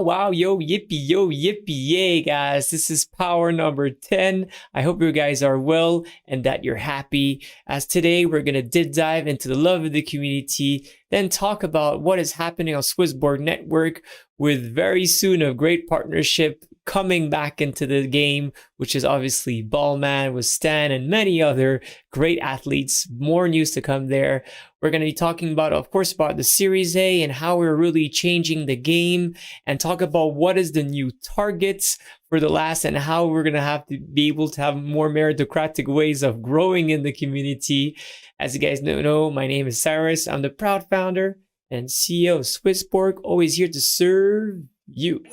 Wow, yo, yippee, yay, guys. This is power number 10. I hope you guys are well and that you're happy. As today, we're going to dive into the love of the community, then talk about what is happening on SwissBorg network with very soon a great partnership coming back into the game, which is obviously Ballman with Stan and many other great athletes. More news to come there. We're going to be talking about, of course, about the Series A and how we're really changing the game, and talk about what is the new targets for the last and how we're going to have to be able to have more meritocratic ways of growing in the community. As you guys know, my name is Cyrus. I'm the proud founder and CEO of SwissBorg, always here to serve you.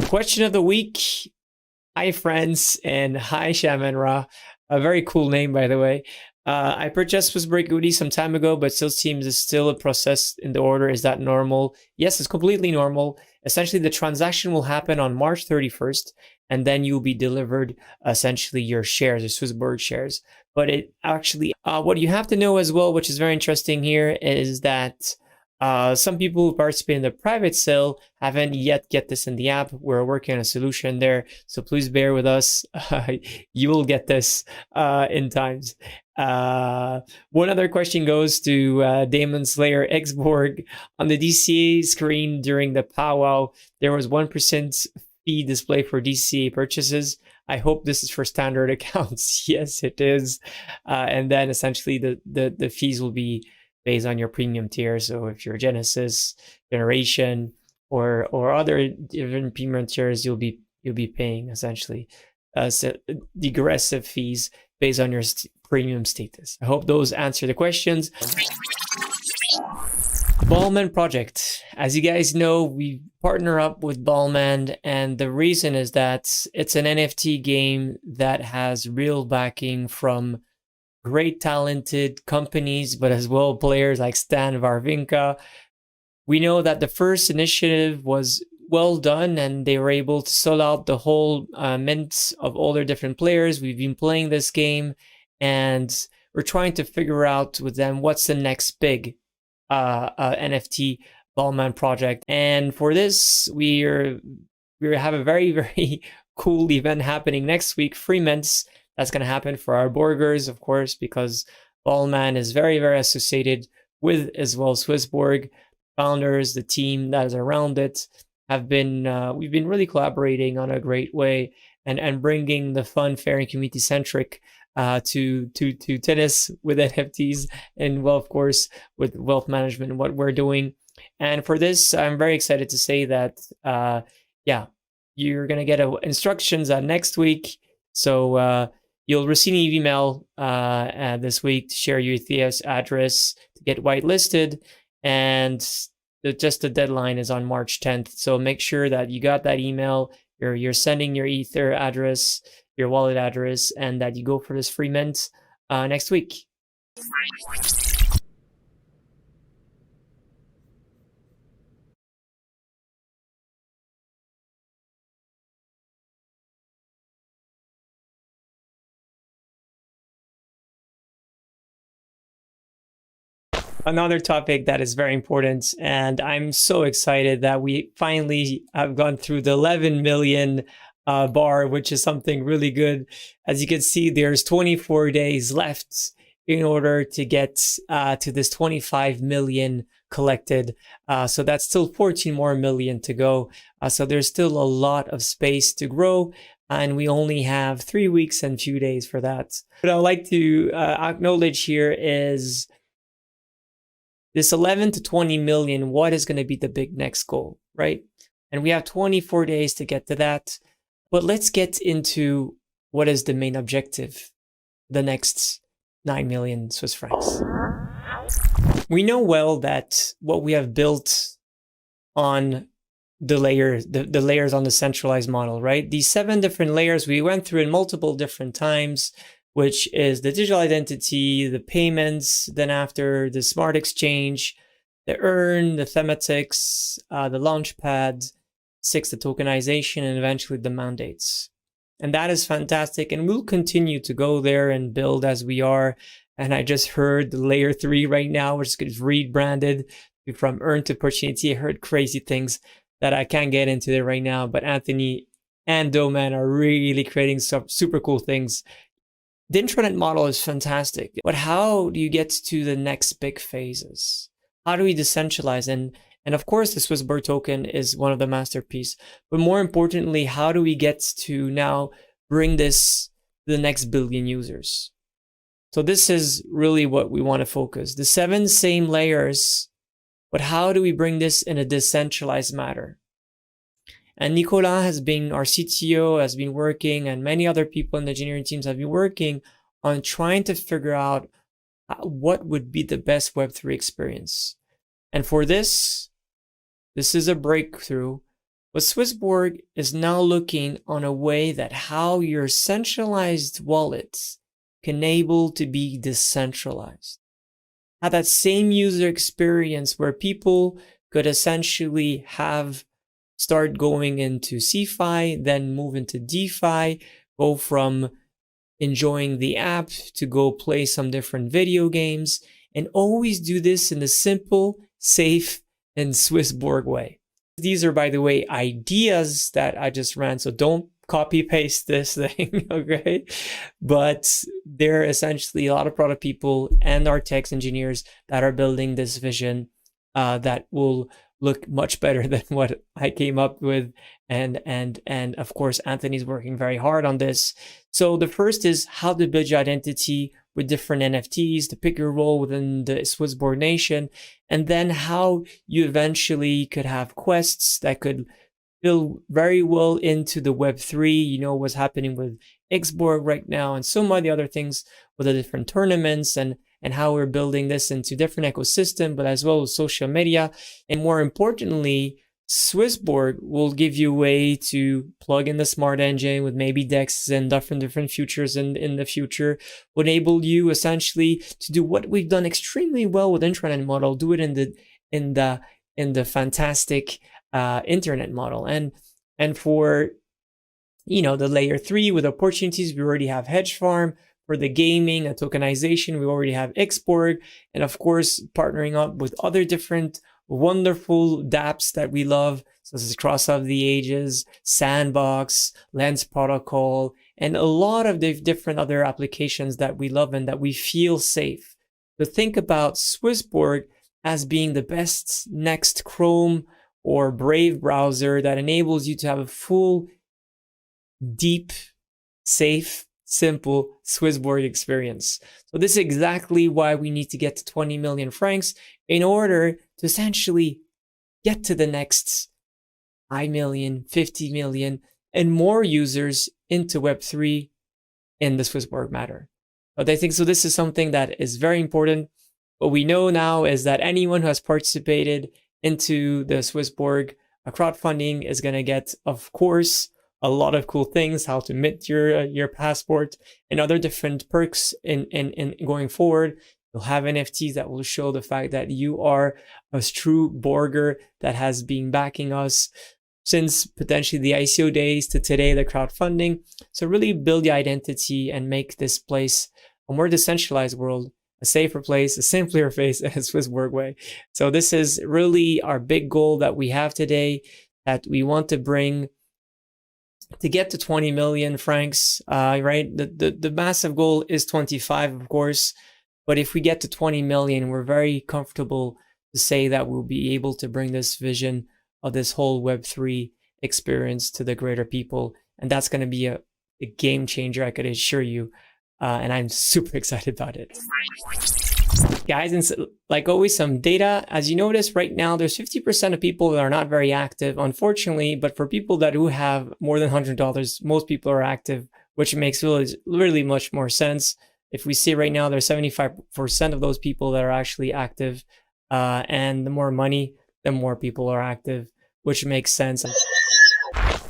Question of the week. Hi, friends, and hi, Shaman-Ra. A very cool name, by the way. I purchased SwissBorg equity some time ago, but still seems it's still a process in the order. Is that normal? Yes, it's completely normal. Essentially, the transaction will happen on March 31st, and then you'll be delivered essentially your shares, your SwissBorg shares. But it actually, what you have to know as well, which is very interesting here, is that some people who participate in the private sale haven't yet get this in the app. We're working on a solution there, so please bear with us. You will get this in times. One other question goes to Damon Slayer Xborg. On the DCA screen during the powwow, there was 1% fee display for DCA purchases. I hope this is for standard accounts. Yes, it is. And then essentially the fees will be based on your premium tier. So if you're Genesis, Generation, or other different premium tiers, you'll be paying essentially digressive fees based on your premium status. I hope those answer the questions. Ballman project. As you guys know, we partner up with Ballman, and the reason is that it's an NFT game that has real backing from great talented companies, but as well players like Stan Wawrinka. We know that the first initiative was well done, and they were able to sell out the whole mint of all their different players. We've been playing this game, and we're trying to figure out with them what's the next big NFT Ballman project. And for this, we have a very, very cool event happening next week, free mints. That's going to happen for our Borgers, of course, because Ballman is very, very associated with as well SwissBorg. Founders, the team that is around it, have been we've been really collaborating on a great way and bringing the fun, fair, and community-centric to tennis with NFTs, and well, of course, with wealth management and what we're doing. And for this, I'm very excited to say that you're going to get instructions next week. So you'll receive an email this week to share your Ethereum address to get whitelisted, and the deadline is on March 10th. So make sure that you got that email, you're sending your Ether address, your wallet address, and that you go for this free mint next week. Another topic that is very important, and I'm so excited that we finally have gone through the 11 million bar, which is something really good. As you can see, there's 24 days left in order to get to this 25 million collected. So that's still 14 more million to go. So there's still a lot of space to grow, and we only have 3 weeks and few days for that. What I'd like to acknowledge here is this 11 to 20 million, what is going to be the big next goal, right? And we have 24 days to get to that. But let's get into what is the main objective, the next 9 million Swiss francs. We know well that what we have built on the layers on the centralized model, right? These 7 different layers we went through in multiple different times, which is the digital identity, the payments, then after the smart exchange, the earn, the thematics, the launchpad, 6, the tokenization, and eventually the mandates. And that is fantastic. And we'll continue to go there and build as we are. And I just heard the layer 3 right now, which is rebranded from earn to opportunity. I heard crazy things that I can't get into there right now, but Anthony and Ballman are really creating some super cool things. The intranet model is fantastic, but how do you get to the next big phases? How do we decentralize? And of course, the SwissBorg token is one of the masterpieces, but more importantly, how do we get to now bring this to the next billion users? So this is really what we want to focus. The 7 same layers, but how do we bring this in a decentralized manner? And Nicolas our CTO, has been working, and many other people in the engineering teams have been working on trying to figure out what would be the best Web3 experience. And for this is a breakthrough. But SwissBorg is now looking on a way that how your centralized wallets can able to be decentralized. Have that same user experience where people could essentially start going into CeFi, then move into DeFi, go from enjoying the app to go play some different video games, and always do this in a simple, safe, and SwissBorg way. These are, by the way, ideas that I just ran, so don't copy paste this thing, okay? But they're essentially a lot of product people and our tech engineers that are building this vision that will look much better than what I came up with. And of course, Anthony's working very hard on this. So the first is how to build your identity with different NFTs, to pick your role within the SwissBorg nation, and then how you eventually could have quests that could fill very well into the Web3, you know, what's happening with XBorg right now, and so many other things with the different tournaments and how we're building this into different ecosystem, but as well as social media. And more importantly, SwissBorg will give you a way to plug in the smart engine with maybe DEX and different futures in the future, will enable you essentially to do what we've done extremely well with intranet model, do it in the fantastic internet model. And for, you know, the layer 3 with opportunities, we already have hedge farm. For the gaming and tokenization, we already have XBorg, and of course, partnering up with other different wonderful dApps that we love, such as Cross of the Ages, Sandbox, Lens Protocol, and a lot of the different other applications that we love and that we feel safe. So think about SwissBorg as being the best next Chrome or Brave browser that enables you to have a full, deep, safe, simple SwissBorg experience. So this is exactly why we need to get to 20 million francs in order to essentially get to the next 5 million, 50 million, and more users into Web3 in the SwissBorg matter. But I think so this is something that is very important. What we know now is that anyone who has participated into the SwissBorg crowdfunding is going to get, of course, a lot of cool things, how to mint your passport and other different perks in going forward. You'll have NFTs that will show the fact that you are a true Borger that has been backing us since potentially the ICO days to today, the crowdfunding. So really build your identity and make this place a more decentralized world, a safer place, a simpler place, a SwissBorg way. So this is really our big goal that we have today, that we want to bring to get to 20 million francs, right? The massive goal is 25, of course. But if we get to 20 million, we're very comfortable to say that we'll be able to bring this vision of this whole Web3 experience to the greater people. And that's going to be a game changer, I could assure you. And I'm super excited about it. Guys, and like always, some data. As you notice right now, there's 50% of people that are not very active, unfortunately. But for people that do have more than $100, most people are active, which makes really much more sense. If we see right now, there's 75% of those people that are actually active. And the more money, the more people are active, which makes sense.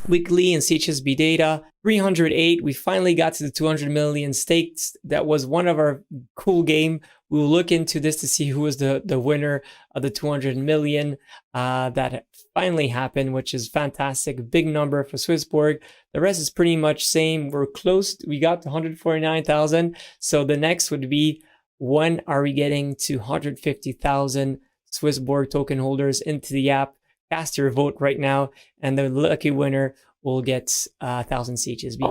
Weekly and CHSB data, 308. We finally got to the 200 million staked. That was one of our cool game. We will look into this to see who was the winner of the 200 million that finally happened, which is fantastic. Big number for SwissBorg. The rest is pretty much same. We're close. We got to 149,000. So the next would be, when are we getting to 150,000 SwissBorg token holders into the app? cast your vote right now, and the lucky winner will get 1,000 CHSB.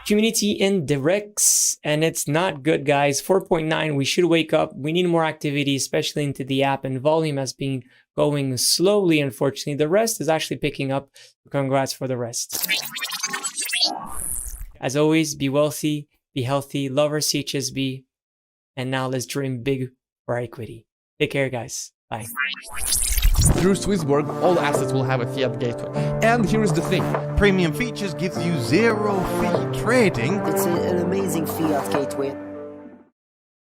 Community indirects, and it's not good, guys. 4.9, we should wake up. We need more activity, especially into the app, and volume has been going slowly, unfortunately. The rest is actually picking up. Congrats for the rest. As always, be wealthy, be healthy, love our CHSB, and now let's dream big for our equity. Take care, guys. Bye. Through SwissBorg, all assets will have a fiat gateway. And here's the thing. Premium features gives you zero fee trading. It's an amazing fiat gateway.